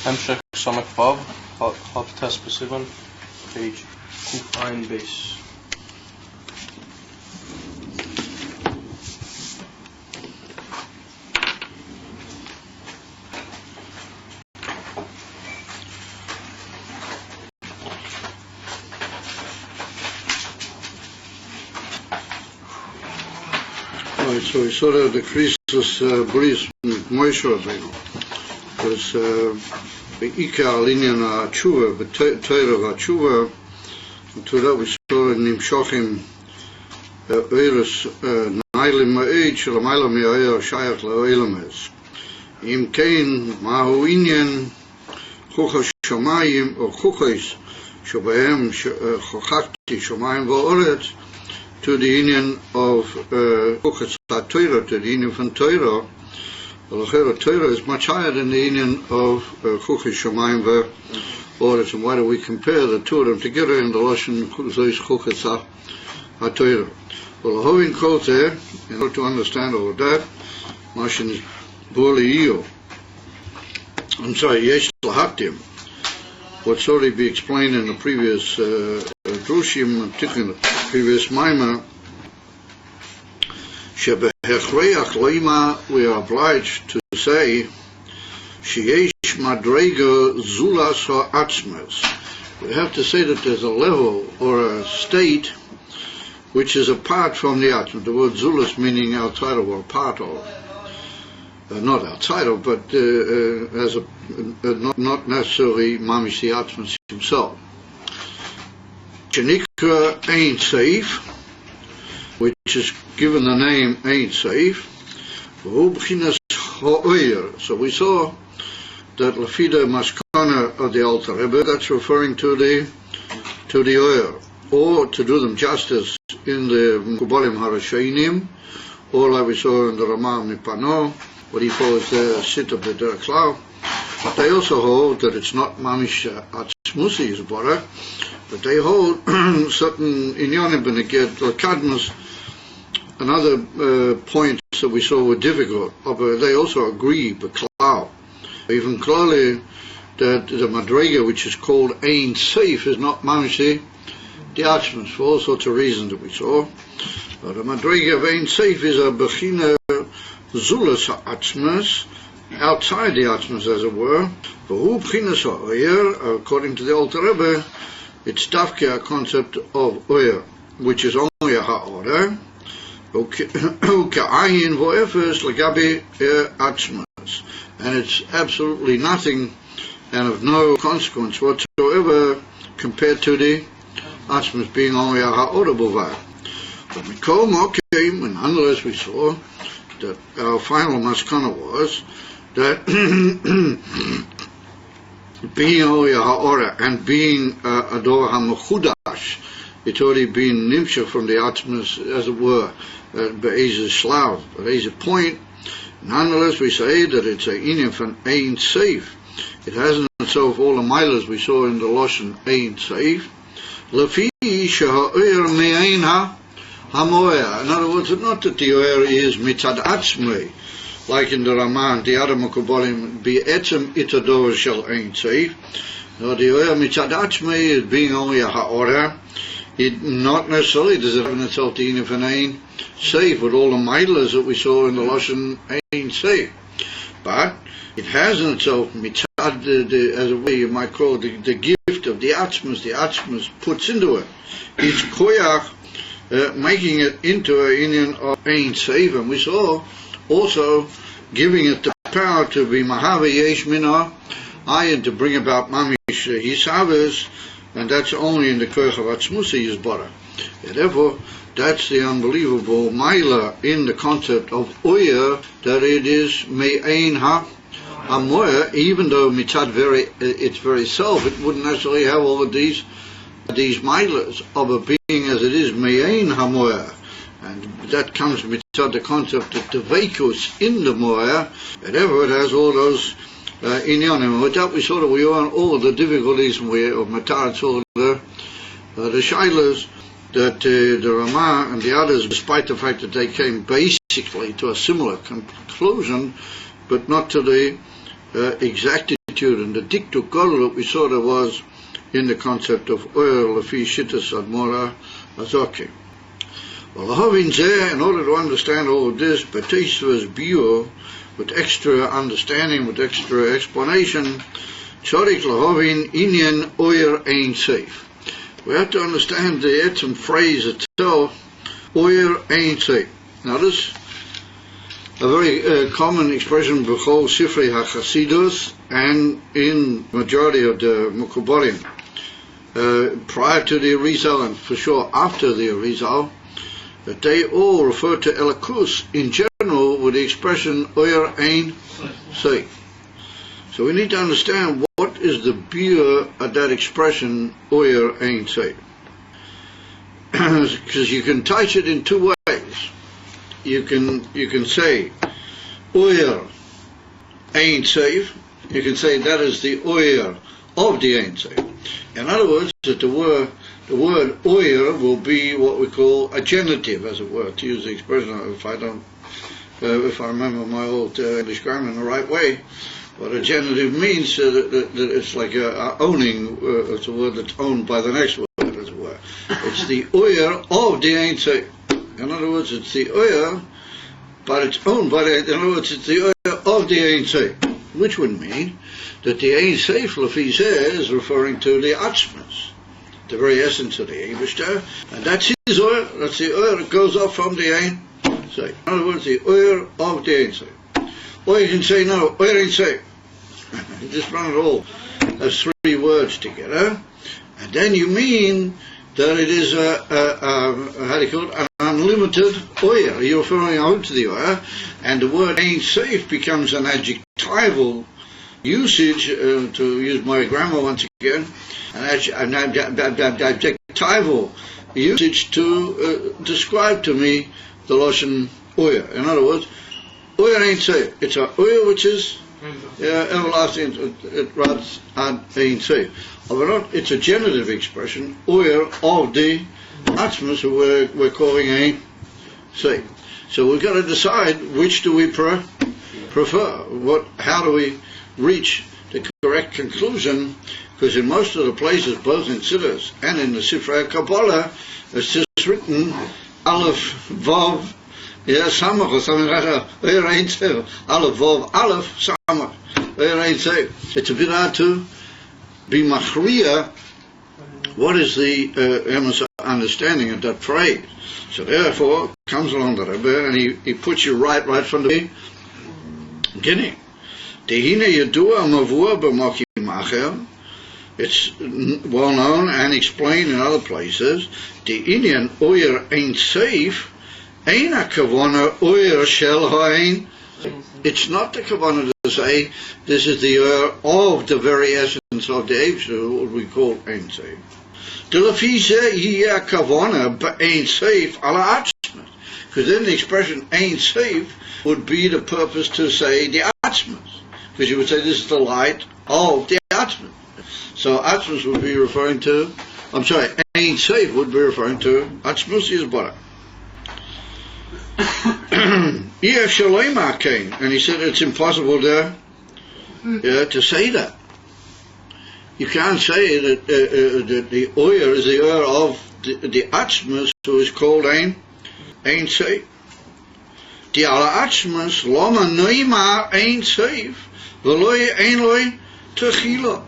Samech Vav, half test for Sivan, page Kuf base. Right, so we saw that the Christus breeze Moshe Rabbeinu was the Ikar Linyan HaTshuva, the Torah HaTshuva, and to that we saw in Nimshochim Eiros Nailim Ma'id Shalamayla Mi'ayah Shayach La'olam Im Kein Mahu Inyan Chuchas Shomayim or Chuchas Shobayim Chochakti Shomayim Va'oretz, to the union of Chuchas HaTorah, to the union from Torah. The Torah is much higher than the union of Chuchas Shomayim Va'oretz. And why do we compare the two of them together in the Lashon Chuchas HaTorah? Well, having quote there, in order to understand all of that, Mashin is Boliyo. I'm sorry, Yesh Lahaktim. What's already be explained in the previous Drushim, particularly in the previous Maimah, Shebehechreach Loima, we are obliged to say, Sheyesh Madrega Zulas Ha'atzmes. We have to say that there's a level or a state which is apart from the Atzmas. The word Zulas meaning outside of or part of. Not outside of, but as a not necessarily Mamish the Atzmas himself. Shenikra Ein Seif, which is given the name Ein Seif, V'ubchinas Ha'oyer. So we saw that Lafida Maskana of the Alter Rebbe, that's referring to the Oyer, or to do them justice in the Kubalim Harashainim, or like we saw in the Ramah Mipano, what he calls the sit of the Derek. But they also hold that it's not Mamish Atzmusi Zbora, but they hold certain Inyanim Beneged Lakadmas and other points that we saw were difficult. But they also agree with Klau, even clearly, that the Madrega, which is called Ein Seif, is not Mamish the Atzmus, for all sorts of reasons that we saw. But the Madrega of Ein Seif is a Bechina Zulas Ha'atzmas, outside the Atzmas as it were. According to the Alter Rebbe, it's Tafke, a concept of Oyer, which is only a Ha'orah, and it's absolutely nothing and of no consequence whatsoever compared to the Atzmas being only a Ha'orah B'var. But Mikol Mokim, and nonetheless we saw that our final maskana was that being only a ha'ora and being a dor ha'mechudash, it's already been nimshah from the Atzmas, as it were, be'ezeh shlav, be'ezeh point. Nonetheless, we say that it's a inyan from Ein Seif. It has in itself all the milas we saw in the Lashon Ein Seif. Lefi sheha'oyer me'ein ha'moer. In other words, it's not that the oyer is mitzad atzmei, like in the Raman, the other Mekubalim, be etzem itador shel Ein Seif. No, the oyer mitzad atzmei is being only a ha'orah. It not necessarily does it have in itself the inyan from Ein Seif with all the milas that we saw in the Lashon Ein Seif. But it has in itself mitzad, as a way you might call it, the gift of the Atzmas puts into it. It's koyach, making it into an inyan of Ein Seif, and we saw also giving it the power to be Mahava Yesh Minah Ayin, to bring about Mamish Hisavas, and that's only in the Koyach of Atzmusi Yizbara. Therefore, that's the unbelievable Maila in the concept of Oyer, that it is Me'ein HaMoyer, even though Mitzad its very self, it wouldn't necessarily have all of these Mailas of it being as it is Me'ein HaMoyer. And that comes mitzad the concept of the Vekus in the Moyer, whenever it has all those inyanim. With that we saw that we were on all of the difficulties of Matar, all the Shailas that the Ramah and the others, despite the fact that they came basically to a similar conclusion, but not to the exactitude and the diktuk gadol that we saw there was in the concept of oil, lefi shittas admora azoki. Well, in order to understand all of this, B'teisva's biur, with extra understanding, with extra explanation, Chorik lahovin inyan oyer ein seif. We have to understand the etzem phrase itself, oyer ein seif. Now this, a very common expression b'chol sifrei hachasidus and in majority of the Mukubalim, prior to the Arizal and for sure after the Arizal, that they all refer to Elikus in general with the expression oyer ein seif. So we need to understand what is the biur of that expression oyer ein seif. Because you can touch it in two ways. You can say oyer ein seif. You can say that is the oyer of the ein seif. In other words, that the word oyer will be what we call a genitive, as it were, to use the expression. If I remember my old English grammar in the right way. What a genitive means, that it's like owning, it's a word that's owned by the next word, as it were. It's the oyer of the ein seif. In other words, it's the oyer, but it's owned by in other words, it's the oyer of the ein seif. Which would mean that the ein seif, lefi zeh, is referring to the atzmas, the very essence of the Eibishter, and that's his oyer, that's the oyer that goes off from the ein seif. In other words, the oyer of the ein seif. Or you can say, no, oyer ein seif. You just run it all as three words together, and then you mean that it is how do you call it, an unlimited oyer. You're referring out to the oyer, and the word ein seif becomes an adjectival usage, to use my grammar once again, an adjectival usage to describe to me the lashon oyer. In other words, oyer ein seif. It's a oyer which is everlasting. It runs on ein seif. It's a genitive expression, oyer of the atzmas, who we're calling ein seif. So we've got to decide which do we prefer. How do we reach the correct conclusion? Because in most of the places, both in Siddur and in the Sifrei Kabbalah, it's just written Aleph Vav. Samech or something like that. Oyer ein seif. Aleph Vav Aleph Samech. Oyer ein seif. It's a bit hard to be machriya. What is the understanding of that phrase? So therefore, comes along the Rebbe and he puts you right from the beginning. Tehine yedua mavur b'makim acher. It's well known and explained in other places. The inyan oyer ein seif. Ein kavana oyer shel ha'ein. It's not the kavana to say this is the oyer of the very essence of the Eibshter, what we call ein seif. Because then the expression ein seif would be the purpose to say the atzmas, because you would say this is the light of the atzmas. So atzmas would be referring to, ein seif would be referring to atzmas yisbarach. And he said it's impossible to say that. You can't say that the oyer is the oyer of the atzmas, who is called ein seif. The ala atzmas lama noima ein seif v'loy ein loy techila.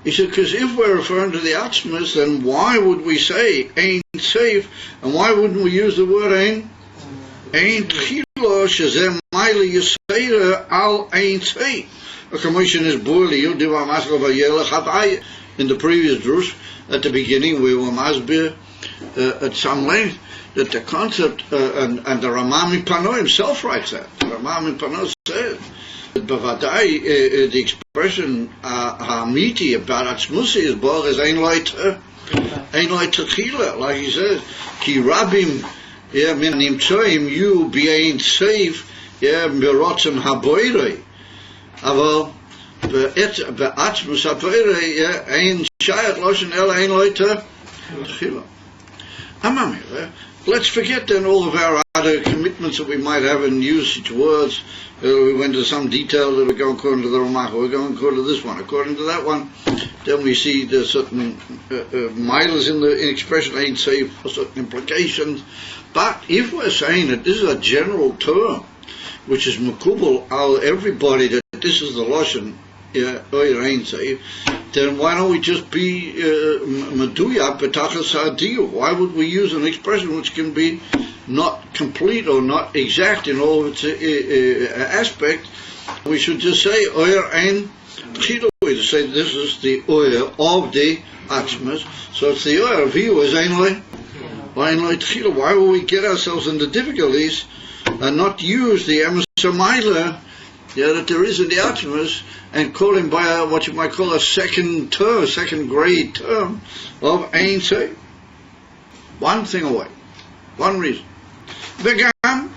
He said, because if we're referring to the atzmas, then why would we say ein seif, and why wouldn't we use the word ein techila shezem maili yisera al ein seif? A commission is boiling. In the previous drush, at the beginning, we were masbir at some length that the concept, and the Ramam Pano himself writes that. The Ramam Pano says that b'vadai the expression hamiti about atzmusi is both as ein loy techila, like he says, ki rabim min nimtzoim you be ein seif berotzen haboirei. Aber be'atzmus ha'poirei ein shayat loshen el ein loy techila. let's forget then all of our other commitments that we might have in usage words. We went into some detail that we're going according to the Ramach, we're going according to this one, according to that one. Then we see there's certain miles in the expression ain't safe for certain implications. But if we're saying that this is a general term, which is makubal everybody, that this is the lashon oyer ain't safe, then why don't we just be meduya betachas ha'diyu? Why would we use an expression which can be not complete or not exact in all of its aspects? We should just say oyer ein tchila. We just say this is the oyer of the atzmas. So it's the oyer of you is ein loy tchila. Why would we get ourselves into difficulties and not use the emes that there is in the atzmas, and call him by what you might call a second grade term of Ein Seif? One thing away, one reason. V'gam al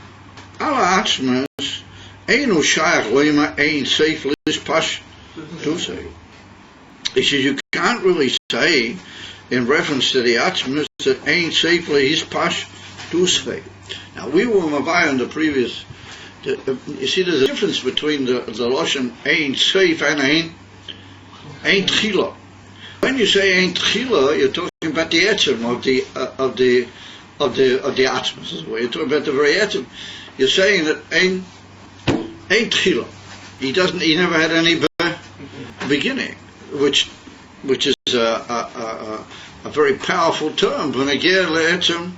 ha'atzmas einu shayach lo'ima Ein Seif l'ispash tusei. He says you can't really say in reference to the atzmas that Ein Seif l'ispash tusei. Now we were mavai on the previous. You see, there's a difference between the lashon ein seif and ein tchila. When you say ein tchila, you're talking about the etzem of the atzmas. You're talking about the very etzem. You're saying that ein tchila. He never had any beginning, which is a very powerful term. V'negeh le'etzem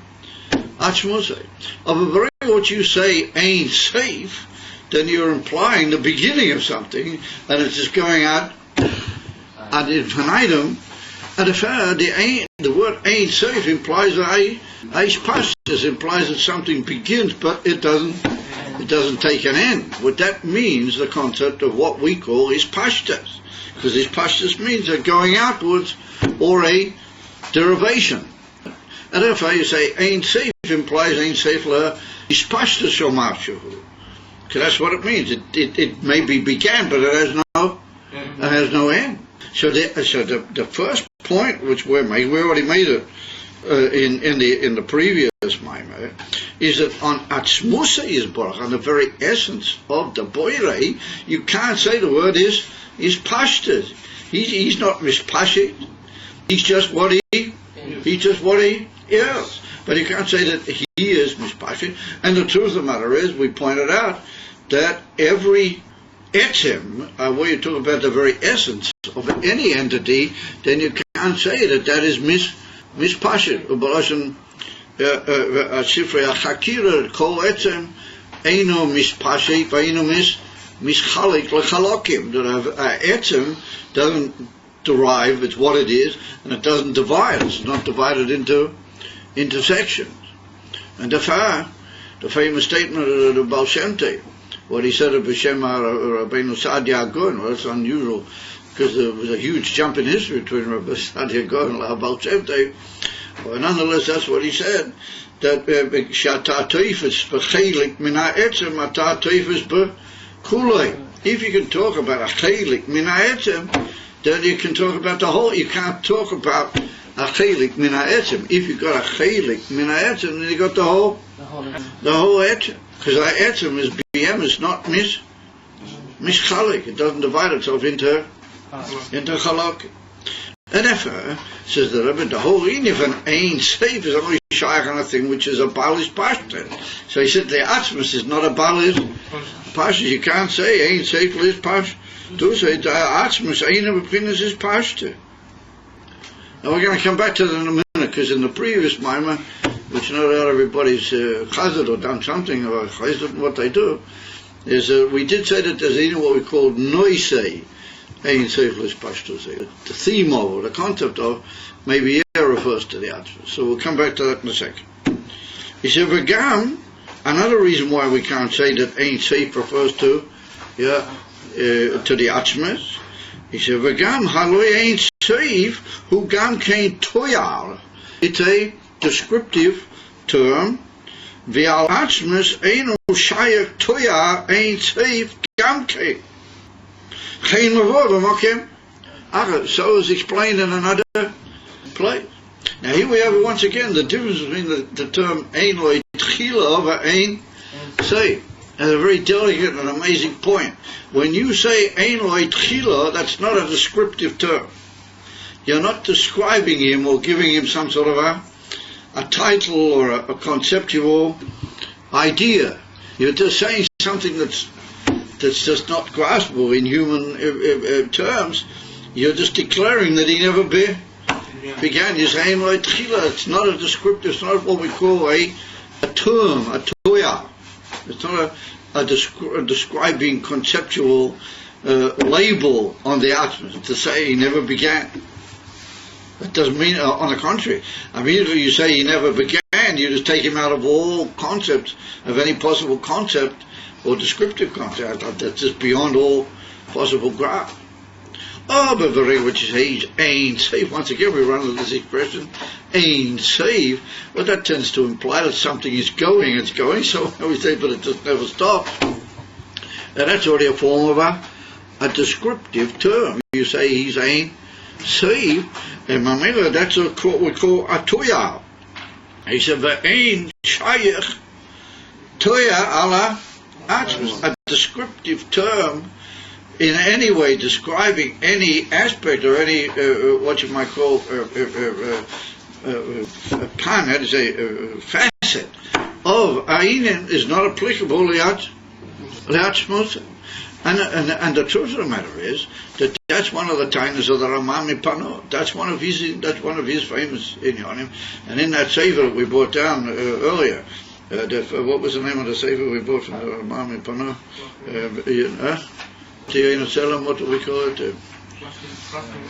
atzmosei. Of a very what you say ain't safe, then you're implying the beginning of something, and it's just going out ad infinitum. And the word ain't safe implies that implies that something begins, but it doesn't take an end. What that means, the concept of what we call is pashtas, because this pashtas means a going outwards or a derivation. And therefore you say ain't safe implies ain't safe la ispashta shomashu. Because that's what it means. It maybe began, but it has no end. So the first point which we already made it in the previous Maimah, is that on atzmusa yisborach, on the very essence of the boirei, you can't say the word is pashtas. He's not mispashit. He's just what he is. But you can't say that he is mispashit. And the truth of the matter is, we pointed out that every etzem, where you talk about the very essence of any entity, then you can't say that is mispashit. U'balashon sifrei hachakira kol etzem eino mispashit v'eino mischalik l'chalokim. That etzem doesn't derive, it's what it is, and it doesn't divide. It's not divided into sections. And the famous statement of the Baal Shem Tov, what he said of B'Shem Rabbeinu Saadia Gaon, well, it's unusual because there was a huge jump in history between Rabbi Saadia Gaon and Baal Shem Tov. But nonetheless, that's what he said, that Shata Teifes B'chelik Min Ha'etzem Ata Teifes B'kulei. If you can talk about a chelik min ha'etzem, then you can talk about the whole. You can't talk about a chelik min ha'etzem. If you got a chelik min ha'etzem, then you got the whole etzem. Because our etzem is BM, it's not mischalik. It doesn't divide itself into chalak. And therefore, says the Rebbe, the whole inyan of an ein seif is only shaykh on a thing which is a balish pashta. So he said the atzmas is not a balish pashta. You can't say ein seif is pashta. Do say the atzmas ein of opinions is pashta. Now we're going to come back to that in a minute, because in the previous Maimah, which no doubt everybody's chazed or done something, or chazed what they do, is we did say that there's even what we call noisei. The theme of, or the concept of, maybe here refers to the atzmas. So we'll come back to that in a second. He said, V'gam, another reason why we can't say that Ein Seif refers to the atzmas. He said, V'gam haloi Ein Seif hu gam kein toyar. It's a descriptive term. V'al atzmas einu shayach toyar Ein Seif gam kein. So is explained in another place. Now here we have once again the difference between the term Ein Lo Tchila over Ein Seif. And a very delicate and amazing point. When you say Ein Lo Tchila, that's not a descriptive term. You're not describing him or giving him some sort of a title or a conceptual idea. You're just saying something that's just not graspable in human terms. You're just declaring that he never began. You're saying Lo Tchila. It's not a descriptive. It's not what we call a term, a toya. It's not a describing conceptual label on the Atmas to say he never began. That doesn't mean, on the contrary. I mean, if you say he never began, you just take him out of all concepts, of any possible concept or descriptive concept. That's just beyond all possible grasp. Oh, but very what you say, he's Ein Seif. Once again, we run into this expression, Ein Seif. Well, that tends to imply that something is going. It's going, so we say, but it just never stops. And that's already a form of a descriptive term. You say he's Ein Seif, and Mamela, that's what we call a toya. He said, Ve'ein shayach toya ala atzmus, a descriptive term in any way describing any aspect or any what you might call that is a facet of Ainin is not applicable li'atzmus. And the truth of the matter is that that's one of the tainas of the Ramah Pano. That's one of his famous inyanim. And in that sefer we brought down earlier, what was the name of the sefer we brought from the Ramah Pano? What do we call it?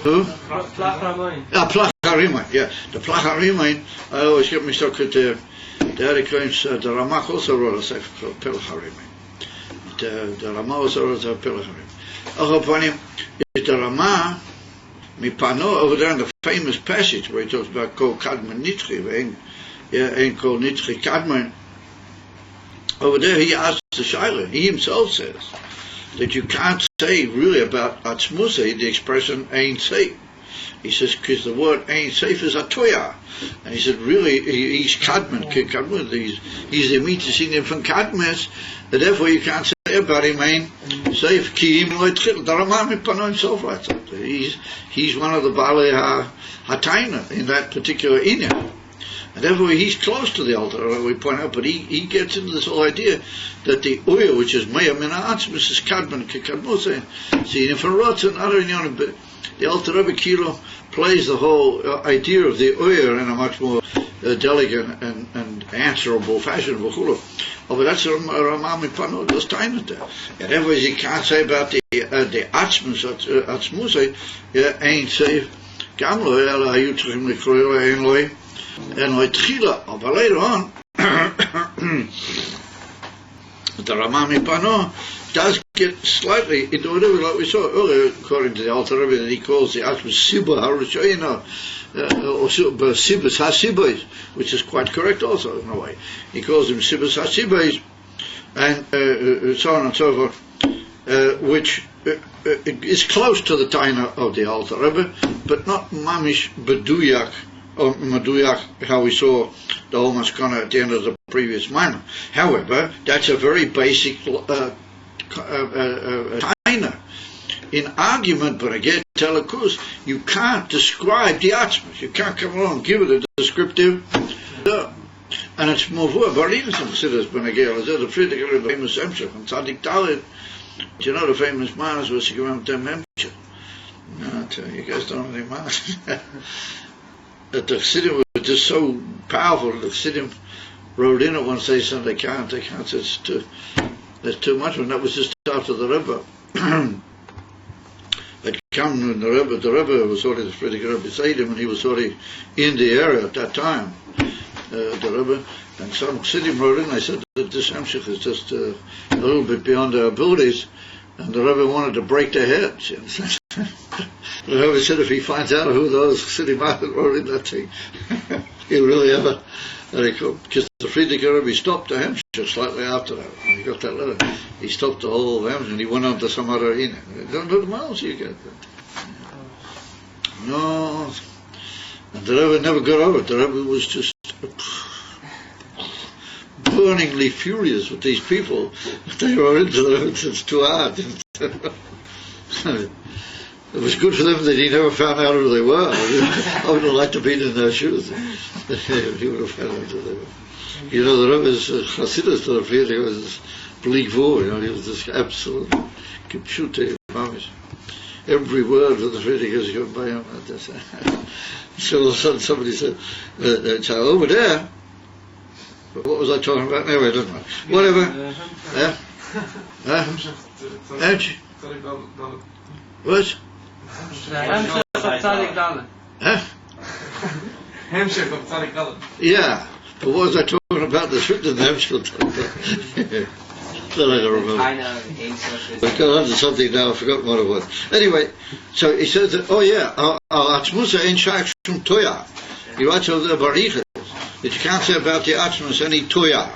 Who? Plach Harimain. Plach Harimain, yeah. The Plach Harimain, I always get mixed with the other claims, the Ramach also wrote a sefer called Plach Harimain. The Ramah also wrote a Plach Harimain. The Ramah, Mipano, over there in the famous passage where he talks about Kol Kadman Nitchi, ain't Kol Nitchi Kadman. Over there he asks the Shaila, he himself says, that you can't say really about Atzmusei the expression Ein Seif. He says because the word Ein Seif is a toya, and he said really he's Kadman, he's the Mitzvah from Kadmes, and therefore you can't say about him Ein Seif. Ki im lo etchil. The Ramah Mipano himself writes that he's one of the Baalei Hataina in that particular inyan. And therefore he's close to the altar, we point out, but he gets into this whole idea that the oil, which is Meya Min Ha'atzmus, is Kadman Kekadmusei. See, in Farotz and other inyanim, but the Alter Rebbe Kilo plays the whole idea of the oil in a much more delicate and answerable fashion. But that's a Ramah Mipano, those time there. And therefore he can't say about the Atzmusei, Ein Seif, Gamlo, Ela Hayu Tzrichim Likroyo Ein Loi, and Tchila, but later on, the Ramah Mipano does get slightly into whatever, like we saw earlier, according to the Alter Rebbe, that he calls the Atmas Siba HaRishoyina, or Sibas HaSibais, which is quite correct also in a way. He calls them Sibas HaSibais, and so on and so forth, which is close to the Taina of the Alter Rebbe, but not Mamish Beduyak, or Maduyak, how we saw the whole Maskana at the end of the previous minor. However, that's a very basic taina. In argument, but again, Telakus, you can't describe the Atzmas. You can't come along and give it a descriptive. And it's Movua, Barinus considers Benagel, as the Friedrich of the famous Emshach, and Tzadik Talid. You know the famous Manas was Siguram Tem Emshach. No, you guys don't know any Manas. That the Chassidim were just so powerful that the Chassidim wrote in it once they said they can't, it's there's too much, and that was just after the Rebbe. They'd come in the Rebbe was already the Frierdiker Rebbe Seidim, and he was already in the area at that time, the Rebbe, and some Chassidim wrote in, they said that this Hemshech is just a little bit beyond their abilities, and the Rebbe wanted to break their heads. The Rebbe said if he finds out who those Chassidim are that wrote in that thing, he'll really have a because the Frierdiker Rebbe stopped the Hemshech slightly after that. When he got that letter, he stopped the whole Hemshech and he went on to some other in. Don't know the miles you get that. No, And the Rebbe never got over it. The Rebbe was just burningly furious with these people. They were into the Rebbe, it's too hard. It was good for them that he never found out who they were. I would have liked to be in their shoes. He would have found out who they were. You know, the Rebbe's Hasidus, the Rebbe, he was bleak vor, you know, he was just absolute kipshute mamish. Every word of the Rebbe goes by him. So all of a sudden somebody said, over there, what was I talking about? Anyway, it doesn't matter. Whatever. What? Yeah, but what was I talking about? The Shrit and the Hemshel. Then I don't remember. I know. I've got onto something now, I've forgotten what it was. Anyway, so he says that, oh yeah, Atzmusa ein shaykh shum toya. He writes over the Barichas that you can't say about the Atzmus any toya.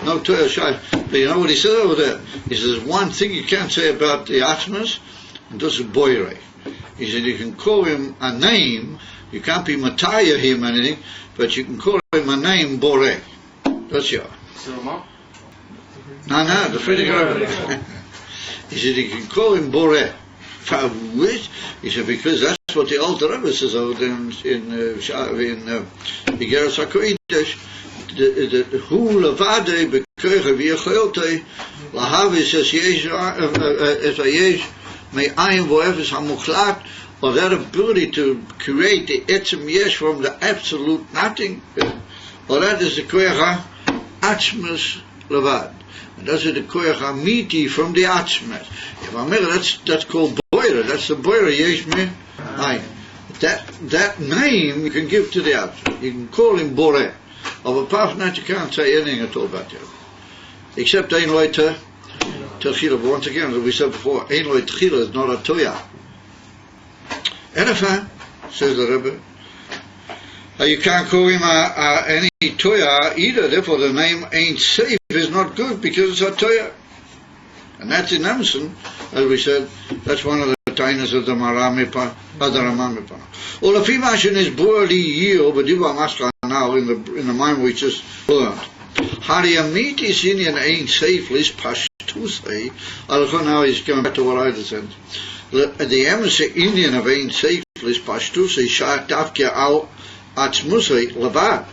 No toya shaykh. But you know what he says over there? He says, one thing you can't say about the Atzmus, and this is boire. He said you can call him a name, you can't be mataya him anything, but you can call him a name, bore. That's your. No, the Friedrich Rebbe. He said you can call him bore. For which? He said because that's what the old Rebbe says over in Igeres HaKodesh. Hu levade bekoche v'yecholtei lahavis es yesh me'ayin vo'efes hamuchlat, or that ability to create the etzem yesh from the absolute nothing. Or that is the koyach ha'atzmus levad. And that's the koyach ha'miti from the atzmus. If I'm that's called boira. That's the boira yesh me'ayin. That name you can give to the atzmus. You can call him boreh. Of apart from that, you can't say anything at all about him. Except ein loy techila. But once again, as we said before, ein loy techila is not a toya. Anyhow, says the Rebbe, you can't call him any toya either. Therefore, the name ain't safe is not good because it's a toya. And that's in Emerson, as we said. That's one of the tainas of the Maramipa, other Ramamipa. Well, if imagine is boorli yield, but you are now in the mind we just learned. Hariyamit is Indian ain't safely pashtusay. Now he's going back to what I just said. The emissary Indian of ain't safely pashtusay shatafke al atzmusay levad.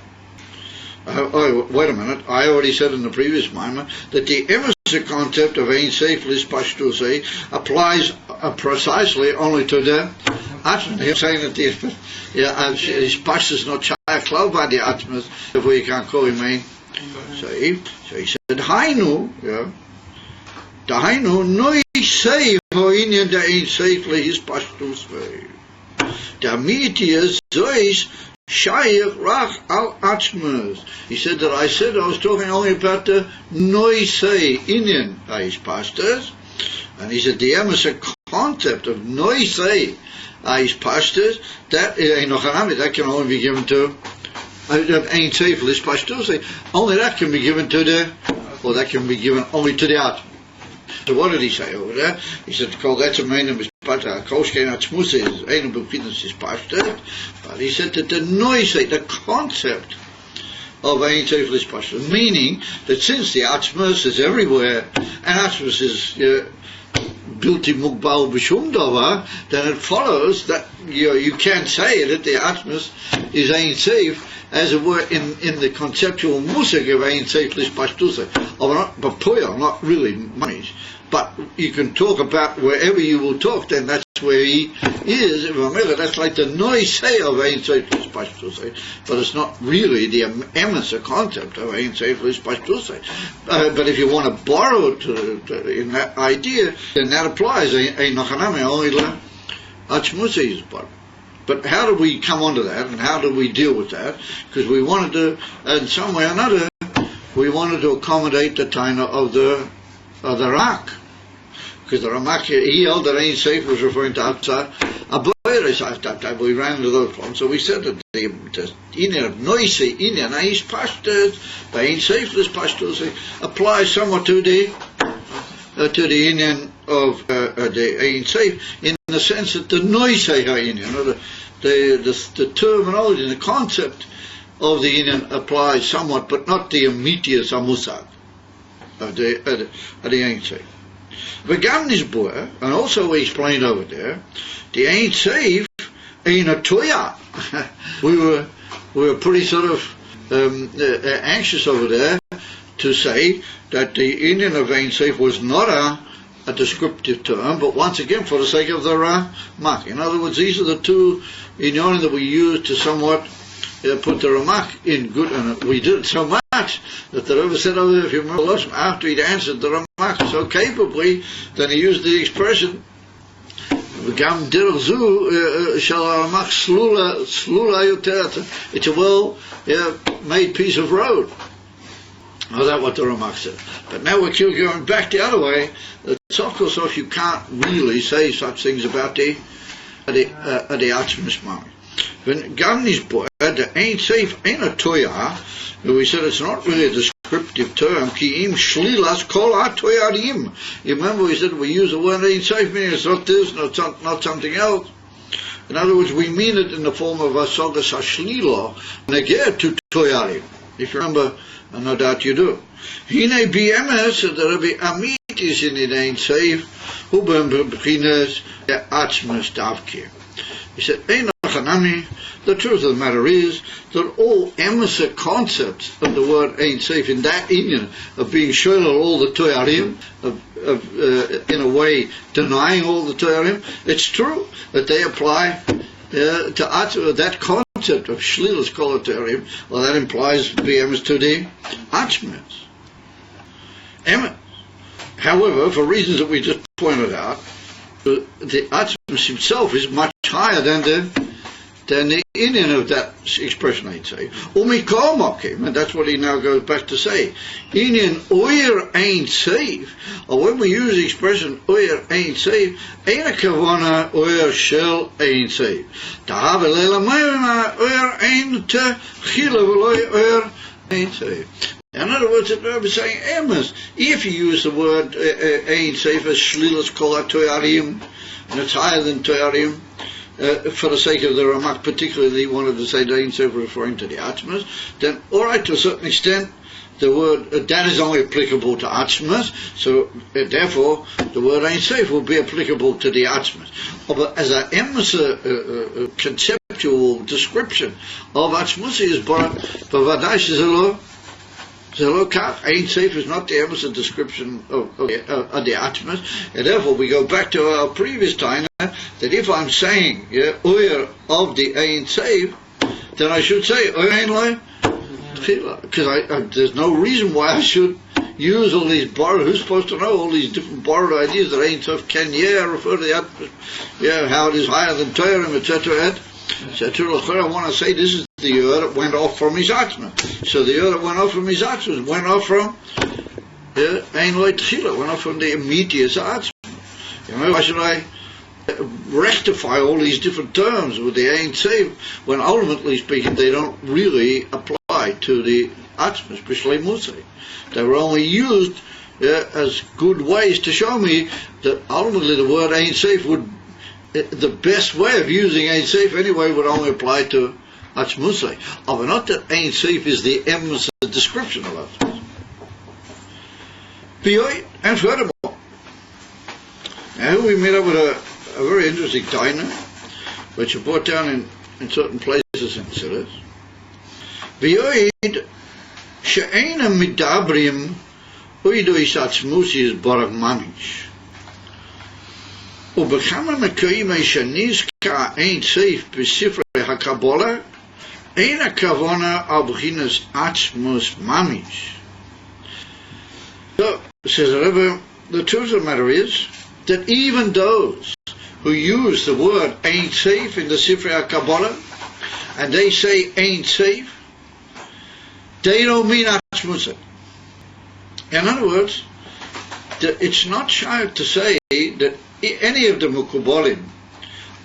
Oh, wait a minute. I already said in the previous mimer that the emissary concept of ain't safely pashtusay applies precisely only to the Atmas. He's saying that his pashtus is not shaykh by the Atmas, therefore you can't call him ain. So he said, Hainu, Dahainu, no say how Indian da ain't safely his pashtus way. Da mitias zois shaykh rach al Atmas. He said that I was talking only about the noisei Indian his pashtus. And he said the emissary concept of noisei his pashtus, that can only be given to ain't safe list pashtus. Only that can be given to that can be given only to the out. So what did he say over there? He said, that's a main of his pata, koshkein atzmus is ein befitness his pashtus. But he said that the noisei, the concept of ain't safe list pashtus, meaning that since the atzmus is everywhere, and atzmus is Bilti Mugbal B'Shum Dava, then it follows that you can't say that the Atmas is ain't safe, as it were, in the conceptual musik of ain't safe lish pashtusa, or not Bapoya, not really manish. But you can talk about wherever you will talk, then that's where he is. That's like the noise say of ain't safe lish pashtusa, but it's not really the emissary concept of ain't safe lish pashtusa. But if you want to borrow in that idea, then that applies. Ain't nachanami only la achmusa is borrowed. But how do we come onto that, and how do we deal with that? Because we wanted to, in some way or another, we wanted to accommodate the taina of the Rak. Because the Ramak, he held that ain't safe was referring to outside a boyres at that time. We ran into those problems. So we said that the Indian of noisy Indian, his pashtus, the ain't safe, this pashtus applies somewhat to the Indian of the ain't safe, in the sense that the noisy Indian, or the terminology, the concept of the inyan applies somewhat, but not the immediate musag of the Ein Sof. V'gam nisboa, and also we explained over there, the Ein Sof ain't a toya. we were pretty sort of anxious over there to say that the inyan of Ein Sof was not a descriptive term, but once again for the sake of the Ramak. In other words, these are the two inyanim that we use to somewhat put the Ramak in good, and we did it so much that the Rebbe said over there, if you remember, after he'd answered the Ramak so capably, then he used the expression "Gam derech zu shel Ramak slula yoter." It's a well-made piece of road. Oh, that's what the Ramak said. But now we're going back the other way. Of course, you can't really say such things about the Atzmus Mami. When Gam nisboa, the Ein Sof ain't a toya. We said it's not really a descriptive term. Ki im shlilas kol ha-toyarim. You remember we said we use the word Ein Sof, meaning it's not this, not something else. In other words, we mean it in the form of asogas ha-shlilo, negeh to toyarim. If you remember, no doubt you do. Hine b'emes, the Rebbe Amit is in the Ein Sof, hu b'chinas atzmus davke. He said, the truth of the matter is that all emissaire concepts of the word Ein Sof in that inyan of being shoyl all the toyarim, in a way denying all the toyarim, it's true that they apply to that concept of shlilas kol toyarim. Well, that implies BMs to the atzmus. However, for reasons that we just pointed out, the atzmus himself is much higher than the inyan of that expression, I'd say. Umikol mokim, and that's what he now goes back to say. Inyan oyer Ein Sof, or when we use the expression oyer Ein Sof, ain't a kavana oyer shel Ein Sof. Ta'ave leila mayna oyer ein techila v'loy oyer Ein Sof. In other words, the Rebbe is saying, Amos, if you use the word Ein Sof as shlilas kol ha-toyarim, and it's higher than toyarim, for the sake of the Ramak, particularly he wanted to say the Ein Sof referring to the Atzmus, then alright, to a certain extent, the word, that is only applicable to Atzmus, so therefore the word Ein Sof will be applicable to the Atzmus. But as an emissary conceptual description of Atzmus is Bavadai Shizelo, Ein Sof is not the emissary description of the Atzmus, and therefore we go back to our previous time that if I'm saying Oyer of the Ein Sof, then I should say Oyer Ein Loy, because there's no reason why I should use all these borrowed. Who's supposed to know all these different borrowed ideas that Ein Sof can refer to the Atzmus, how it is higher than Toyarim, etc. I want to say this is the year that went off from his Atzmus. So the year that went off from his Atzmus went off from Ein Loy Tchila, went off from the immediate Atzmus. Why should I rectify all these different terms with the Ein Sof when ultimately speaking they don't really apply to the Atzmus, B'Shlei Musay. They were only used as good ways to show me that ultimately the word Ein Sof would, the best way of using Ein Sof anyway would only apply to Atzmusay. But not that Ein Sof is the emissary description of Atzmus. And furthermore, now we meet up with a very interesting taina, which are brought down in certain places in Siddhas. V'yoid she'ena midabrim oido is atzmusi is barag mamish. Ubechama mekoim eshanizka Ein Sof b'sifrei hakabola eina kavona al b'chinas atzmus mamish. So, says the Rebbe, the truth of the matter is that even those who use the word Ein Sof in the Sifrei HaKabbalah, and they say Ein Sof, they don't mean Atzmusay. In other words, it's not shy to say that any of the Mukubalim,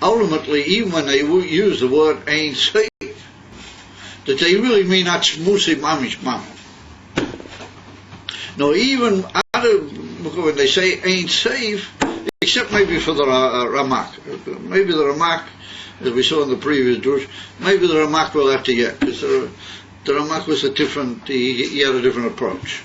ultimately, even when they use the word Ein Sof, that they really mean Atzmusay Mamish Mamish. No, even other, when they say Ein Sof, except maybe for the Ramak. Maybe the Ramak as we saw in the previous drush. Maybe the Ramak will have to get, because the Ramak was he had a different approach.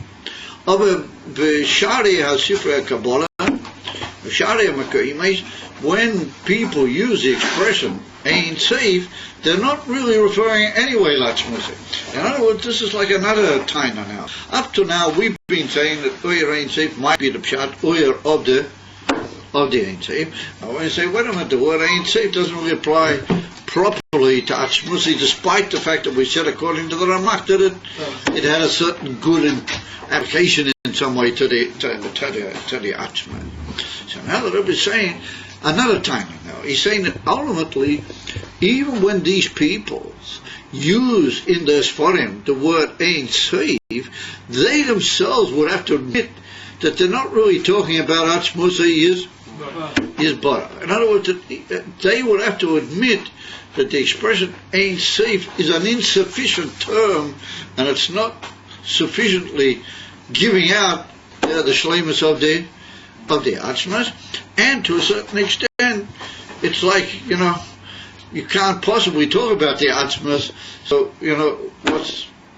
Aber b'shari ha-sifrei Kabbalah, b'shari ha-Makaimis, when people use the expression Ein Sof, they're not really referring anyway to Atzmus. In other words, this is like another taina now. Up to now, we've been saying that Oyer Ein Sof might be the pshat Oyer of the Ein Sof. Now when you say, wait a minute, the word Ein Sof doesn't really apply properly to Atzmusi, despite the fact that we said, according to the Ramak, that it had a certain good application in some way to the Atzmus. So now the Rebbe is saying another time now. He's saying that ultimately, even when these peoples use in their Sforim the word Ein Sof, they themselves would have to admit that they're not really talking about Atzmusi is bara. In other words, they would have to admit that the expression Ein Sof is an insufficient term, and it's not sufficiently giving out the shleimus of the Atzmas, and to a certain extent, it's like, you can't possibly talk about the Atzmas, so,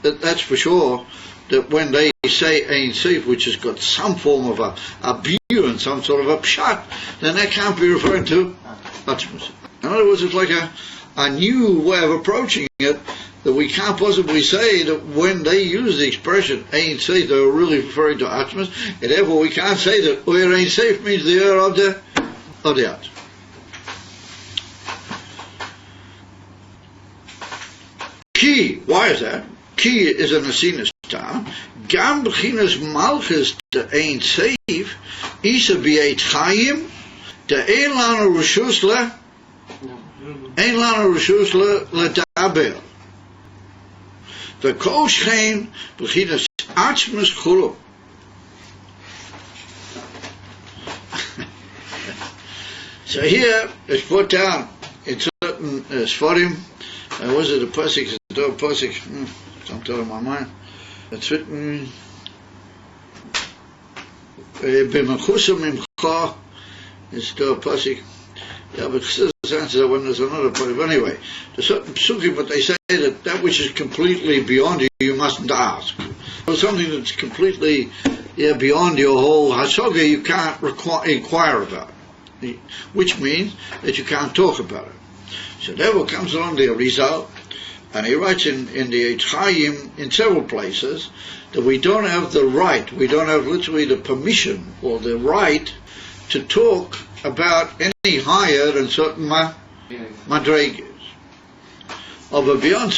that's for sure, that when they say Ein Sof, which has got some form of a beer and some sort of a pshat, then that can't be referring to Atzmas. In other words, it's like a new way of approaching it, that we can't possibly say that when they use the expression Ein Sof, they're really referring to Atzmas, and therefore we can't say that Oyer Ein Sof means the Oyer of the Atzmas. Ki, why is that? Ki is an asinas tam. Gam b'chinas malchus de Ein Sof, isa b'eit chayim, de ein lanu reshus ledaber. V'kol shein b'chinas atzmas chulu. So here it's put down in certain Sforim. Was it a pasuk? It's a pasuk. Something in my mind. It's written. B'mechusam imcha. It's the pasuk. Yeah, but there's answer that one. There's another pasuk. But anyway, there's certain psukim, but they say that which is completely beyond you mustn't ask. Or something that's completely beyond your whole hasoga, you can't inquire about. Which means that you can't talk about it. So therefore comes along the Arizal, and he writes in the Eitz Chaim in several places that we don't have the right, we don't have literally the permission or the right to talk about any higher than certain madregas. But beyond